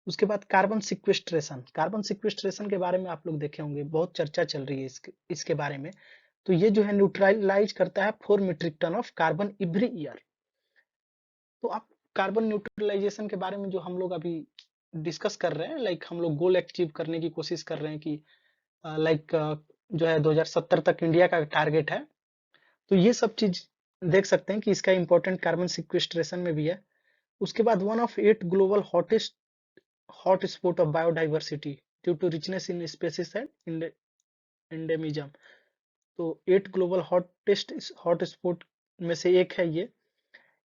[SPEAKER 1] उसके बाद कार्बन सिक्वेस्ट्रेशन, कार्बन सिक्वेस्ट्रेशन के बारे में आप लोग देखे होंगे, बहुत चर्चा चल रही है इसके बारे में। तो ये जो है न्यूट्रलाइज करता है 4 metric ton of carbon every year. तो आप कार्बन न्यूट्रलाइजेशन के बारे में जो हम लोग अभी डिस्कस कर रहे हैं, लाइक हम लोग गोल अचीव करने की कोशिश कर रहे हैं कि लाइक जो है 2070 तक इंडिया का टारगेट है, तो ये सब चीज देख सकते हैं कि इसका इंपॉर्टेंट कार्बन सिक्वेस्ट्रेशन में भी है। उसके बाद one of 8 global hottest hot spot of biodiversity due to richness in species and endemism. तो 8 ग्लोबल हॉटेस्ट हॉट स्पॉट में से एक है ये।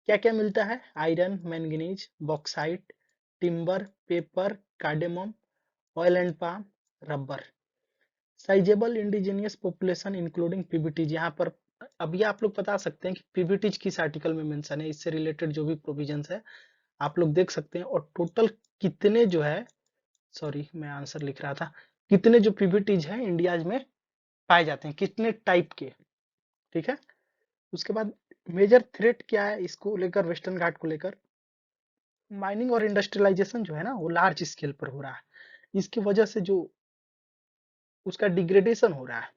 [SPEAKER 1] क्या क्या मिलता है? Iron, manganese, bauxite, timber, paper, cardamom, oil and palm, rubber. Sizeable indigenous population including PVTGs, यहाँ पर अब ये आप लोग बता सकते हैं कि पीबीटीज किस आर्टिकल में मेंशन है, इससे रिलेटेड जो भी प्रोविजंस है आप लोग देख सकते हैं। और टोटल कितने जो है, सॉरी मैं आंसर लिख रहा था, कितने जो पीबीटीज है इंडिया में पाए जाते हैं, कितने टाइप के। ठीक है, उसके बाद मेजर थ्रेट क्या है इसको लेकर, वेस्टर्न घाट को लेकर? माइनिंग और इंडस्ट्रियलाइजेशन जो है ना वो लार्ज स्केल पर हो रहा है, इसकी वजह से जो उसका डिग्रेडेशन हो रहा है।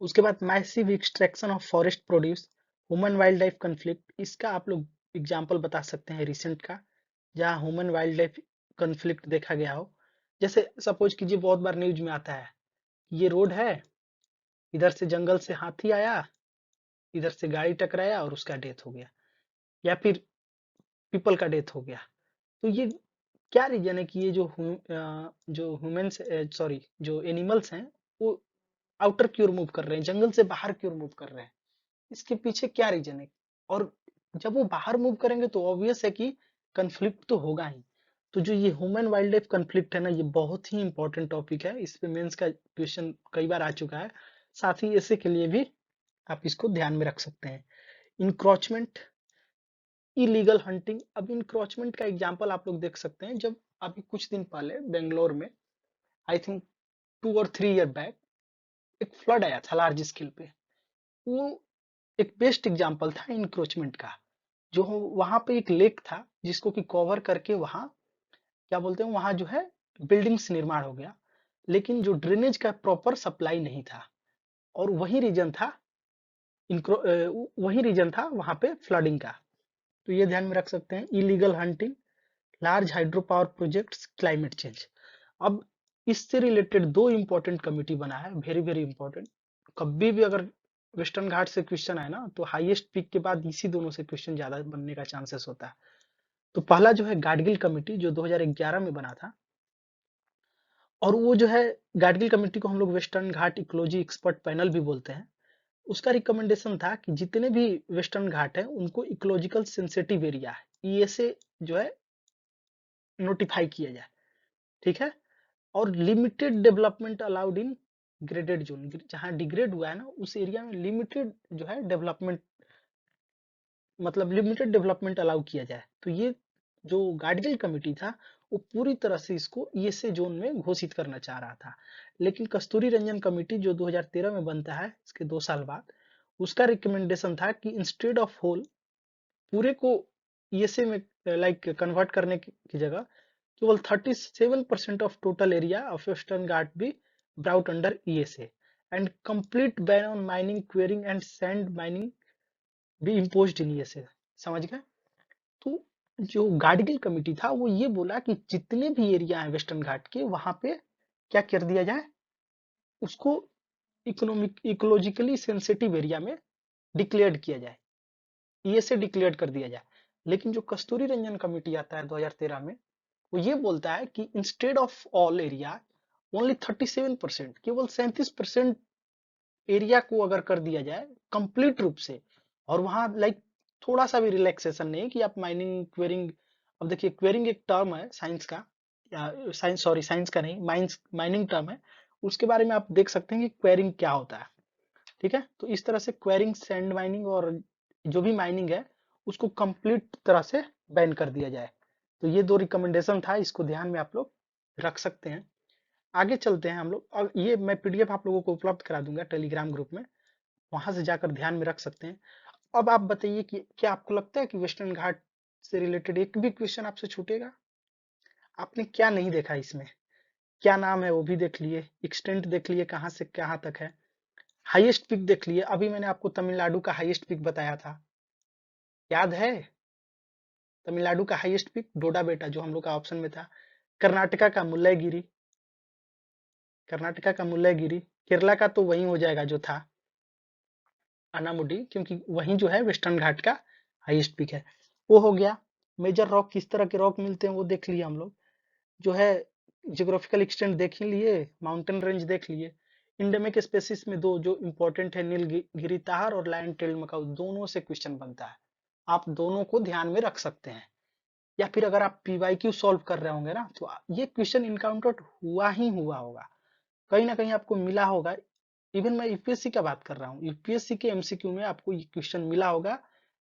[SPEAKER 1] उसके बाद massive extraction of forest produce, human wild life conflict, इसका आप लोग एग्जांपल बता सकते हैं रिसेंट का, जहां ह्यूमन वाइल्ड लाइफ कंफ्लिक्ट देखा गया हो। जैसे सपोज कीजिए बहुत बार न्यूज में आता है, ये रोड है, इधर से जंगल से हाथी आया, इधर से गाड़ी टकराया और उसका डेथ हो गया, या फिर पीपल का डेथ हो गया। तो ये क्या रीजन है कि ये जो ह्यूमंस, सॉरी जो एनिमल्स हैं वो आउटर की ओर मूव कर रहे हैं, जंगल से बाहर की ओर मूव कर रहे हैं, इसके पीछे क्या रीजन है? और जब वो बाहर मूव करेंगे तो ऑब्वियस है कि कंफ्लिक्ट तो होगा ही। तो जो ये ह्यूमन वाइल्ड लाइफ कंफ्लिक्ट है ना, ये बहुत ही इंपॉर्टेंट टॉपिक है, इस पे मेंस का क्वेश्चन कई बार आ चुका है, साथ ही ऐसे के लिए भी आप इसको ध्यान में रख सकते हैं। Encroachment, illegal hunting. अब इंक्रोचमेंट का एग्जांपल आप लोग देख सकते हैं, जब अभी कुछ दिन पहले बेंगलोर में, आई थिंक 2 और 3 ईयर बैक, एक फ्लड आया था लार्ज स्केल पे। वो एक बेस्ट एग्जांपल था इंक्रोचमेंट का। जो वहां पे एक लेक था जिसको कि कवर करके वहां क्या बोलते हैं, वहां जो है बिल्डिंग्स निर्माण हो गया, लेकिन जो ड्रेनेज का प्रॉपर सप्लाई नहीं था, और वही रीजन था वही रीजन था वहां पे फ्लडिंग का। तो ये ध्यान में रख सकते हैं, illegal hunting, large hydro power projects, climate change. अब इससे रिलेटेड दो इंपॉर्टेंट कमिटी बना है, वेरी वेरी इंपॉर्टेंट। कभी भी अगर वेस्टर्न घाट से क्वेश्चन आए ना, तो हाईएस्ट पीक के बाद इसी दोनों से क्वेश्चन ज्यादा बनने का चांसेस होता है। तो पहला जो है गाडगिल कमेटी, जो 2011 में बना था, और वो जो है गाडगिल कमेटी को हम लोग वेस्टर्न घाट इकोलॉजी एक्सपर्ट पैनल भी बोलते हैं। उसका रिकमेंडेशन था कि जितने भी वेस्टर्न घाट है उनको इकोलॉजिकल सेंसिटिव एरिया है, ईएसए जो है नोटिफाई किया जाए, ठीक है। और limited development allowed in graded zone, जहां डिग्रेड हुआ है ना उस एरिया में लिमिटेड जो है डेवलपमेंट, मतलब लिमिटेड डेवलपमेंट अलाउ किया जाए। तो ये जो गाडगिल कमेटी था वो पूरी तरह से इसको ईएसए जोन में घोषित करना चाह रहा था। लेकिन कस्तूरी रंजन कमेटी जो 2013 में बनता है, इसके 2 साल बाद, उसका रिकमेंडेशन था कि इंस्टेड ऑफ होल पूरे को ईएसए में लाइक कन्वर्ट करने की जगह केवल 37% of total area of western घाट be brought under ESA, and complete ban on mining, quarrying and sand mining be imposed in ESA. समझ गए? तो जो गाडगिल कमेटी था वो ये बोला कि जितने भी एरिया है वेस्टर्न घाट के, वहां पे क्या कर दिया जाए, उसको इकोनॉमिक इकोलॉजिकली सेंसिटिव एरिया में डिक्लेयर किया जाए, ईएसए डिक्लेयर कर दिया जाए। लेकिन जो कस्तूरी रंजन कमेटी आता है 2013 में, वो ये बोलता है कि instead of all area only 37%, केवल 37% एरिया को अगर कर दिया जाए कंप्लीट रूप से, और वहां लाइक थोड़ा सा भी रिलैक्सेशन नहीं कि आप माइनिंग क्वेरिंग, अब देखिए क्वेरिंग एक टर्म है साइंस का, या साइंस, सॉरी साइंस का नहीं, माइंस माइनिंग टर्म है, उसके बारे में आप देख सकते हैं कि क्वेरिंग क्या होता है, ठीक है। तो इस तरह से क्वेरिंग, सैंड माइनिंग और जो भी माइनिंग है उसको कंप्लीट तरह से बैन कर दिया जाए। तो ये दो रिकमेंडेशन था, इसको ध्यान में आप लोग रख सकते हैं। आगे चलते हैं हम लोग, और ये मैं पीडीएफ आप लोगों को उपलब्ध करा दूंगा टेलीग्राम ग्रुप में, वहां से जाकर ध्यान में रख सकते हैं। अब आप बताइए कि क्या आपको लगता है कि वेस्टर्न घाट से रिलेटेड एक भी क्वेश्चन आपसे छूटेगा? आपने क्या नहीं देखा इसमें? क्या नाम है वो भी देख लिए, एक्सटेंट देख लिए कहाँ से कहाँ तक है, हाईएस्ट पिक देख लिए। अभी मैंने आपको तमिलनाडु का हाईएस्ट पिक बताया था, याद है? तमिलनाडु का हाईएस्ट पिक डोडा बेटा, जो हम लोग का ऑप्शन में था। कर्नाटका का मुल्लयगिरी, कर्नाटका का मुल्लयगिरी। केरला का तो वही हो जाएगा जो था, अनामुडी, क्योंकि वही जो है वेस्टर्न घाट का हाईएस्ट पिक है। वो हो गया। मेजर रॉक, किस तरह के रॉक मिलते हैं वो देख लिए हम लोग। जो है जियोग्राफिकल एक्सटेंट देख ही लिए, माउंटेन रेंज देख लिए। इंडेमिक स्पेसिस में दो जो इंपॉर्टेंट है, नीलगिरी ताहर और लायन टेल्ड मकाऊ, दोनों से क्वेश्चन बनता है, आप दोनों को ध्यान में रख सकते हैं। या फिर अगर आप पीवाईक्यू सॉल्व कर रहे होंगे ना, तो ये क्वेश्चन इनकाउंटर हुआ ही हुआ होगा, कहीं ना कहीं आपको मिला होगा। इवन मैं यूपीएससी का बात कर रहा हूँ, यूपीएससी के एमसीक्यू में आपको ये क्वेश्चन मिला होगा,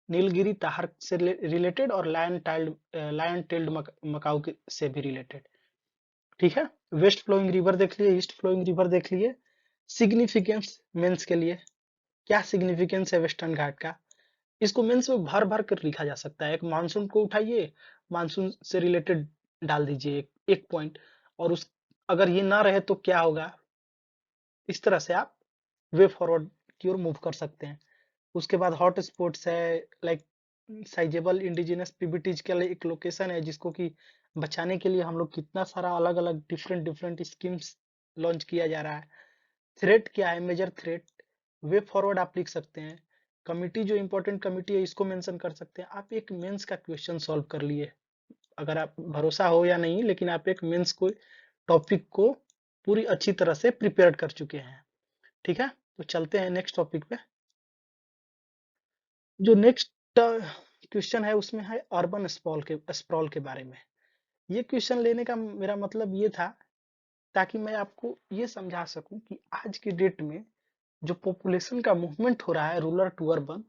[SPEAKER 1] नीलगिरी ताहर से रिलेटेड और लायन टेल्ड मकाऊ से भी रिलेटेड, ठीक है। वेस्ट फ्लोइंग रिवर देख लिए, ईस्ट फ्लोइंग रिवर देख लिए। सिग्निफिकेंस मेंस के लिए, क्या सिग्निफिकेंस है वेस्टर्न घाट का, इसको मेंस में भर भर कर लिखा जा सकता है। एक मानसून को उठाइए, मानसून से रिलेटेड डाल दीजिए एक पॉइंट, और उस अगर ये ना रहे तो क्या होगा, इस तरह से आप वे फॉरवर्ड की ओर मूव कर सकते हैं। उसके बाद हॉट स्पॉट्स है, लाइक साइजेबल इंडिजिनस पीबीटीज के लिए एक लोकेशन है जिसको कि बचाने के लिए हम लोग कितना सारा अलग अलग डिफरेंट डिफरेंट स्कीम्स लॉन्च किया जा रहा है। थ्रेट क्या है, मेजर थ्रेट, वे फॉरवर्ड आप लिख सकते हैं। कमिटी, जो इंपॉर्टेंट कमिटी है, इसको मेंशन कर सकते हैं। आप एक मेंस का क्वेश्चन सॉल्व कर लिए, अगर आप भरोसा हो या नहीं, लेकिन आप एक मेंस को टॉपिक को पूरी अच्छी तरह से प्रिपेयर कर चुके हैं, ठीक है। तो चलते हैं नेक्स्ट टॉपिक पे। जो नेक्स्ट क्वेश्चन है उसमें है अर्बन स्प्रॉल के बारे में। ये क्वेश्चन लेने का मेरा मतलब ये था ताकि मैं आपको ये समझा सकूं कि आज की डेट में जो पॉपुलेशन का मूवमेंट हो रहा है रूरल टू अर्बन,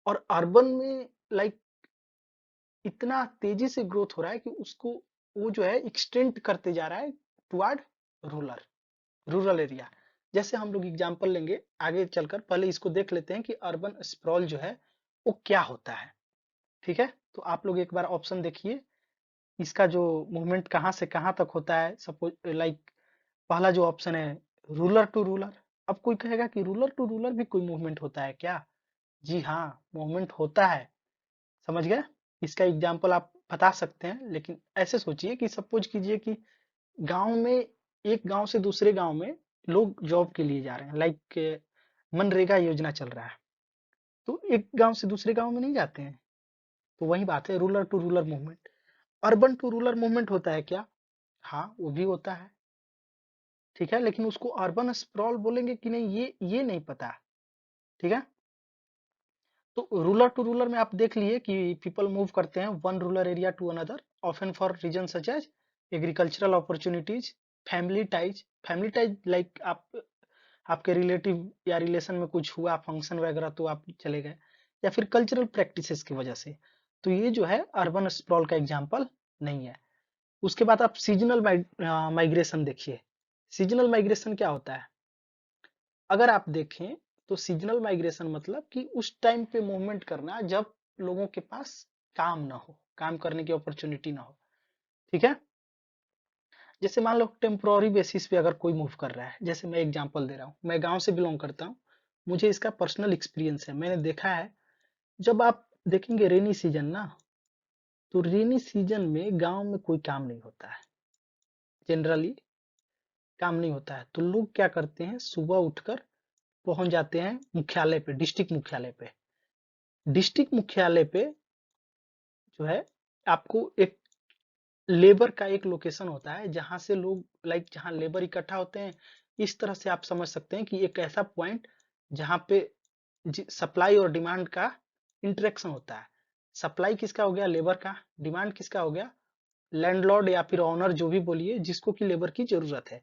[SPEAKER 1] और अर्बन में लाइक इतना तेजी से ग्रोथ हो रहा है कि उसको वो जो है एक्सटेंड करते जा रहा है टुवर्ड रूरल रूरल एरिया। जैसे हम लोग एग्जांपल लेंगे आगे चलकर, पहले इसको देख लेते हैं कि अर्बन स्प्रॉल जो है वो क्या होता है, ठीक है। तो आप लोग एक बार ऑप्शन देखिए, इसका जो मूवमेंट कहाँ से कहाँ तक होता है। सपोज लाइक पहला जो ऑप्शन है रूरल टू रूरल। अब कोई कहेगा कि रूरल टू रूरल भी कोई मूवमेंट होता है क्या? जी हाँ, मूवमेंट होता है, समझ गए। इसका एग्जाम्पल आप बता सकते हैं, लेकिन ऐसे सोचिए कि सपोज कीजिए कि गांव में, एक गांव से दूसरे गांव में लोग जॉब के लिए जा रहे हैं, लाइक मनरेगा योजना चल रहा है, तो एक गांव से दूसरे गांव में नहीं जाते हैं। तो वही बात है, rural to rural movement. Urban to rural movement होता है क्या? हाँ, वो भी होता है, ठीक है, लेकिन उसको अर्बन स्प्रॉल बोलेंगे कि नहीं, ये नहीं पता, ठीक है। तो रूरल टू रूरल में आप देख लिए कि पीपल मूव करते हैं one rural area to another, often for reason such as agricultural opportunities, family ties like आप, आपके रिलेटिव या रिलेशन में कुछ हुआ फंक्शन वगैरह तो आप चले गए, या फिर कल्चरल प्रैक्टिसेस की वजह से। तो ये जो है अर्बन स्प्रॉल का एग्जाम्पल नहीं है। उसके बाद आप सीजनल माइग्रेशन देखिए। सीजनल माइग्रेशन क्या होता है? अगर आप देखें तो सीजनल माइग्रेशन मतलब कि उस टाइम पे मूवमेंट करना जब लोगों के पास काम ना हो, काम करने की अपॉर्चुनिटी ना हो, ठीक है। जैसे मान लो टेम्पोररी बेसिस पे अगर कोई मूव कर रहा है, जैसे मैं एग्जांपल दे रहा हूँ, मैं गांव से बिलोंग करता हूँ, मुझे इसका पर्सनल एक्सपीरियंस है, मैंने देखा है। जब आप देखेंगे रेनी सीजन ना, तो रेनी सीजन में गांव में कोई काम नहीं होता है, जनरली काम नहीं होता है। तो लोग क्या करते हैं, सुबह उठकर पहुंच जाते हैं मुख्यालय पे, डिस्ट्रिक्ट मुख्यालय पे। डिस्ट्रिक्ट मुख्यालय पे जो है, आपको एक लेबर का एक लोकेशन होता है जहां से लोग, लाइक जहां लेबर इकट्ठा होते हैं। इस तरह से आप समझ सकते हैं कि एक ऐसा पॉइंट जहां पे सप्लाई और डिमांड का इंटरेक्शन होता है। सप्लाई किसका हो गया? लेबर का। डिमांड किसका हो गया? लैंडलॉर्ड या फिर ऑनर, जो भी बोलिए, जिसको कि लेबर की जरूरत है।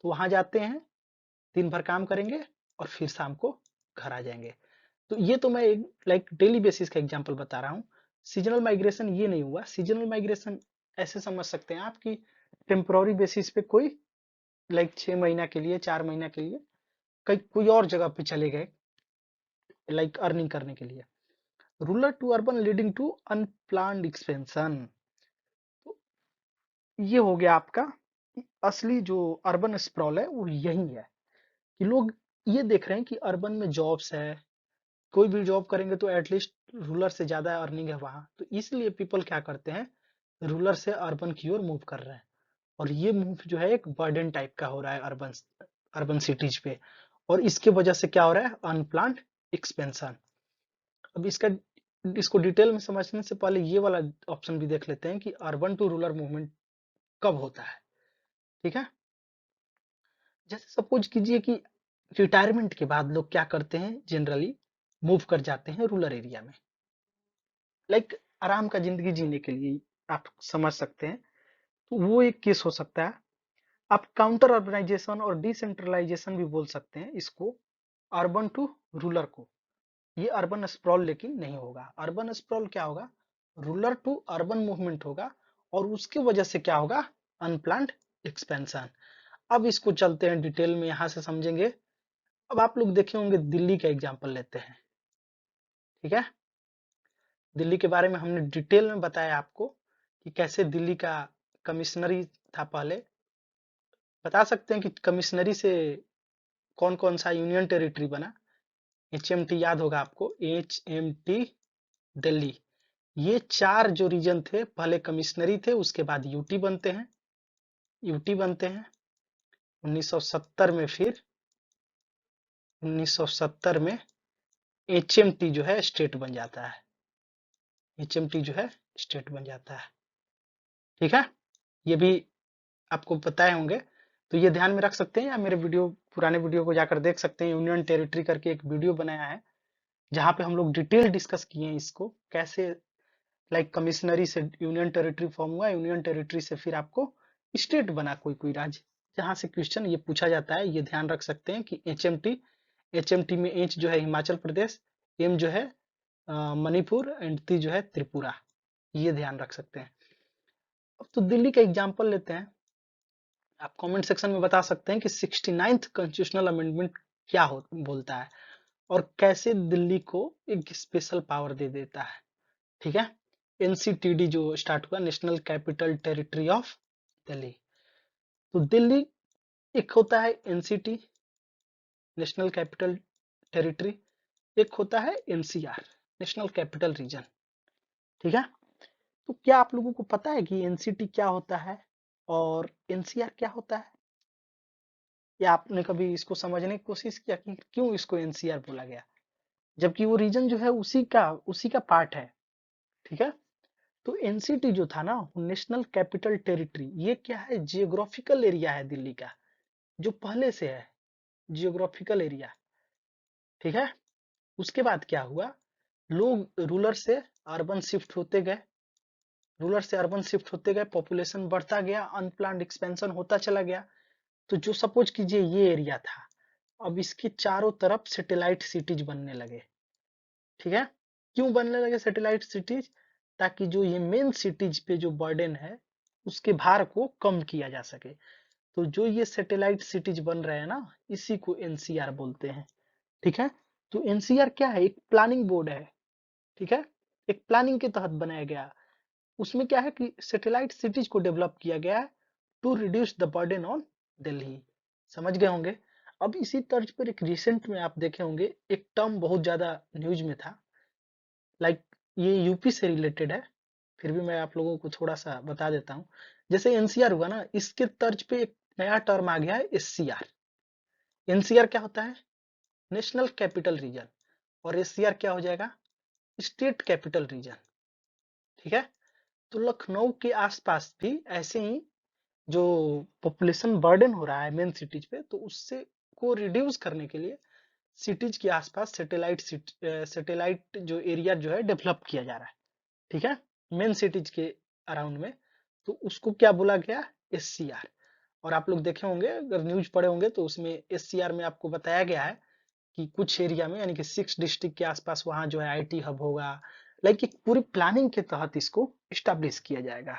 [SPEAKER 1] तो वहां जाते हैं, दिन भर काम करेंगे और फिर शाम को घर आ जाएंगे। तो ये तो मैं एक लाइक डेली बेसिस का एग्जांपल बता रहा हूँ। सीजनल माइग्रेशन ये नहीं हुआ। सीजनल माइग्रेशन ऐसे समझ सकते हैं आप कि टेम्पोररी बेसिस पे कोई लाइक 6 महीना के लिए, 4 महीना के लिए कहीं कोई और जगह पे चले गए, लाइक अर्निंग करने के लिए। Rural to urban leading to unplanned expansion. तो ये हो गया आपका असली जो अर्बन स्प्रॉल है, वो यही है कि लोग ये देख रहे हैं कि अर्बन में जॉब्स है, कोई भी जॉब करेंगे तो एटलीस्ट रूरल से ज्यादा अर्निंग है वहां, तो इसलिए पीपल क्या करते हैं, रूरल से अर्बन की ओर मूव कर रहे हैं। और ये मूव जो है एक बर्डन टाइप का हो रहा है अर्बन अर्बन सिटीज पे, और इसके वजह से क्या हो रहा है, अनप्लान्ड एक्सपेंशन। अब इसको डिटेल में समझने से पहले ये वाला ऑप्शन भी देख लेते हैं कि अर्बन टू रूरल मूवमेंट कब होता है, ठीक है। जैसे सपोज कीजिए कि रिटायरमेंट के बाद लोग क्या करते हैं, जनरली मूव कर जाते हैं रूरल एरिया में, लाइक आराम का जिंदगी जीने के लिए, आप समझ सकते हैं। तो वो एक केस हो सकता है। आप काउंटर अर्बनाइजेशन और डिसेंट्रलाइजेशन भी बोल सकते हैं इसको, अर्बन टू रूरल को। ये अर्बन स्प्रॉल लेकिन नहीं होगा। अर्बन स्प्रॉल क्या होगा, रूरल टू अर्बन मूवमेंट होगा, और उसके वजह से क्या होगा, अनप्लान्ड एक्सपेंशन। अब इसको चलते हैं डिटेल में, यहां से समझेंगे। अब आप लोग देखे होंगे, दिल्ली का एग्जांपल लेते हैं, ठीक है। दिल्ली के बारे में हमने डिटेल में बताया आपको कि कैसे दिल्ली का कमिश्नरी था पहले। बता सकते हैं कि कमिश्नरी से कौन कौन सा यूनियन टेरिटरी बना? एचएमटी याद होगा आपको, एचएमटी दिल्ली। ये 4 जो रीजन थे, पहले कमिश्नरी थे, उसके बाद यूटी बनते हैं, यूटी बनते हैं। 1970 में, फिर 1970 में एचएमटी जो है स्टेट बन जाता है, एचएमटी जो है स्टेट बन जाता है, ठीक है। ये भी आपको बताए होंगे, तो ये ध्यान में रख सकते हैं, या मेरे पुराने वीडियो को जाकर देख सकते हैं। यूनियन टेरिटरी करके एक वीडियो बनाया है, जहाँ पे हम लोग डिटेल डिस्कस किए हैं इसको, कैसे लाइक कमिश्नरी से यूनियन टेरिटरी फॉर्म हुआ, यूनियन टेरिटरी से फिर आपको स्टेट बना कोई कोई राज्य। जहां से क्वेश्चन ये पूछा जाता है, ये ध्यान रख सकते हैं कि एचएमटी में एच जो है हिमाचल प्रदेश, एम जो है मणिपुर, एंड टी जो है त्रिपुरा। ये ध्यान रख सकते हैं। अब तो दिल्ली का एग्जाम्पल लेते हैं। आप कमेंट सेक्शन में बता सकते हैं कि 69th कॉन्स्टिट्यूशनल अमेंडमेंट क्या बोलता है, और कैसे दिल्ली को एक स्पेशल पावर दे देता है, ठीक है। एनसीटीडी जो स्टार्ट हुआ, national capital territory of Delhi. तो दिल्ली एक होता है एनसीटी, नेशनल कैपिटल टेरिटरी, एक होता है एनसीआर, नेशनल कैपिटल रीजन, ठीक है। तो क्या आप लोगों को पता है कि एनसीटी क्या होता है और एनसीआर क्या होता है? या आपने कभी इसको समझने की कोशिश किया कि क्यों इसको एनसीआर बोला गया, जबकि वो रीजन जो है उसी का पार्ट है, ठीक है? तो एनसीटी जो था ना, नेशनल कैपिटल टेरिटरी, ये क्या है? जियोग्राफिकल एरिया है दिल्ली का, जो पहले से है जियोग्राफिकल एरिया, ठीक है? उसके बाद क्या हुआ, लोग रूरल से अर्बन शिफ्ट होते गए, पॉपुलेशन बढ़ता गया, अनप्लान्ड एक्सपेंशन होता चला गया। तो जो सपोज कीजिए ये एरिया था, अब इसके चारों तरफ सैटेलाइट सिटीज बनने लगे, ठीक है? क्यों बनने लगे सैटेलाइट सिटीज? ताकि जो ये मेन सिटीज पे जो बर्डन है उसके भार को कम किया जा सके। तो जो ये सैटेलाइट सिटीज बन रहे हैं ना, इसी को एनसीआर बोलते हैं, ठीक है? तो एनसीआर क्या है? एक प्लानिंग बोर्ड है, ठीक है? एक प्लानिंग के तहत बनाया गया। उसमें क्या है कि सैटेलाइट सिटीज को डेवलप किया गया है to reduce the burden on Delhi. समझ गए होंगे? अब इसी तर्ज पर एक रिसेंट में आप देखे होंगे, एक टर्म बहुत ज्यादा न्यूज में था, लाइक ये यूपी से रिलेटेड है, फिर भी मैं आप लोगों को थोड़ा सा बता देता हूँ। जैसे एनसीआर हुआ ना, इसके तर्ज पे एक नया टर्म आ गया है, एससीआर। एनसीआर क्या होता है? National capital region. और एससीआर क्या हो जाएगा? स्टेट कैपिटल रीजन, ठीक है? तो लखनऊ के आसपास भी ऐसे ही जो पॉपुलेशन बर्डन हो रहा है मेन सिटीज पे, तो उससे को रिड्यूस करने के लिए सिटीज के आसपास सैटेलाइट जो एरिया जो है डेवलप किया जा रहा है, ठीक है? मेन सिटीज के अराउंड में। तो उसको क्या बोला गया? एससीआर। और आप लोग देखे होंगे, अगर न्यूज पढ़े होंगे, तो उसमें एससीआर में आपको बताया गया है कि कुछ एरिया में, यानी कि 6 डिस्ट्रिक्ट के आसपास वहां जो है आईटी हब होगा। लाइक एक पूरी प्लानिंग के तहत इसको स्टैब्लिश किया जाएगा।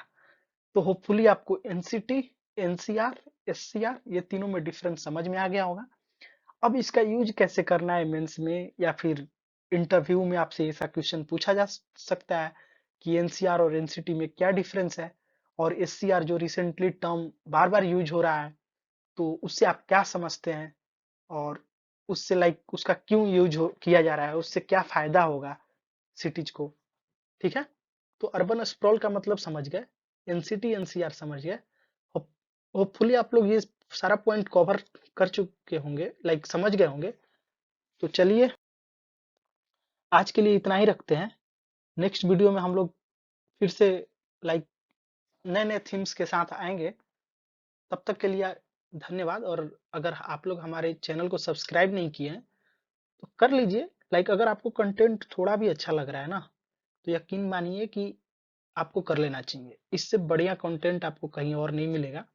[SPEAKER 1] तो होपफुली आपको एनसीटी, एनसीआर, एससीआर, ये तीनों में डिफरेंस समझ में आ गया होगा। अब इसका यूज कैसे करना है मेंस में, या फिर इंटरव्यू में आपसे ऐसा क्वेश्चन पूछा जा सकता है कि एनसीआर और एनसीटी में क्या डिफरेंस है, और एससीआर जो रिसेंटली टर्म बार बार यूज हो रहा है, तो उससे आप क्या समझते हैं, और उससे लाइक उसका क्यों किया जा रहा है, उससे क्या फायदा होगा सिटीज को, ठीक है? तो अर्बन स्प्रॉल का मतलब समझ गए, एनसीटी एनसीआर समझ गए। होपफुली आप लोग ये सारा पॉइंट कवर कर चुके होंगे, लाइक समझ गए होंगे। तो चलिए, आज के लिए इतना ही रखते हैं। नेक्स्ट वीडियो में हम लोग फिर से लाइक नए नए थीम्स के साथ आएंगे। तब तक के लिए धन्यवाद। और अगर आप लोग हमारे चैनल को सब्सक्राइब नहीं किए हैं तो कर लीजिए। लाइक अगर आपको कंटेंट थोड़ा भी अच्छा लग रहा है ना, तो यकीन मानिए कि आपको कर लेना चाहिए। इससे बढ़िया कंटेंट आपको कहीं और नहीं मिलेगा।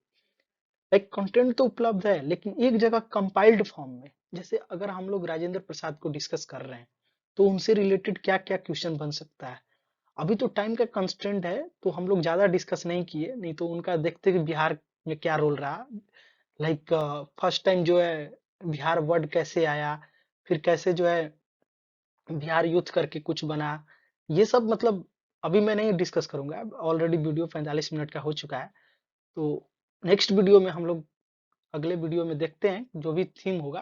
[SPEAKER 1] लाइक कंटेंट तो उपलब्ध है, लेकिन एक जगह कंपाइल्ड फॉर्म में। जैसे अगर हम लोग राजेंद्र प्रसाद को डिस्कस कर रहे हैं, तो उनसे रिलेटेड क्या क्या क्वेश्चन बन सकता है। अभी तो टाइम का कंस्ट्रेंट है, तो हम लोग ज्यादा डिस्कस नहीं किए, नहीं तो उनका देखते कि बिहार में क्या रोल रहा। लाइक फर्स्ट टाइम जो है बिहार वर्ड कैसे आया, फिर कैसे जो है बिहार यूथ करके कुछ बना, ये सब मतलब अभी मैं नहीं डिस्कस करूंगा। ऑलरेडी वीडियो 45 मिनट का हो चुका है। तो नेक्स्ट वीडियो में हम लोग, अगले वीडियो में देखते हैं जो भी थीम होगा,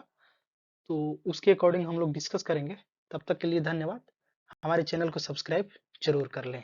[SPEAKER 1] तो उसके अकॉर्डिंग हम लोग डिस्कस करेंगे। तब तक के लिए धन्यवाद। हमारे चैनल को सब्सक्राइब जरूर कर लें।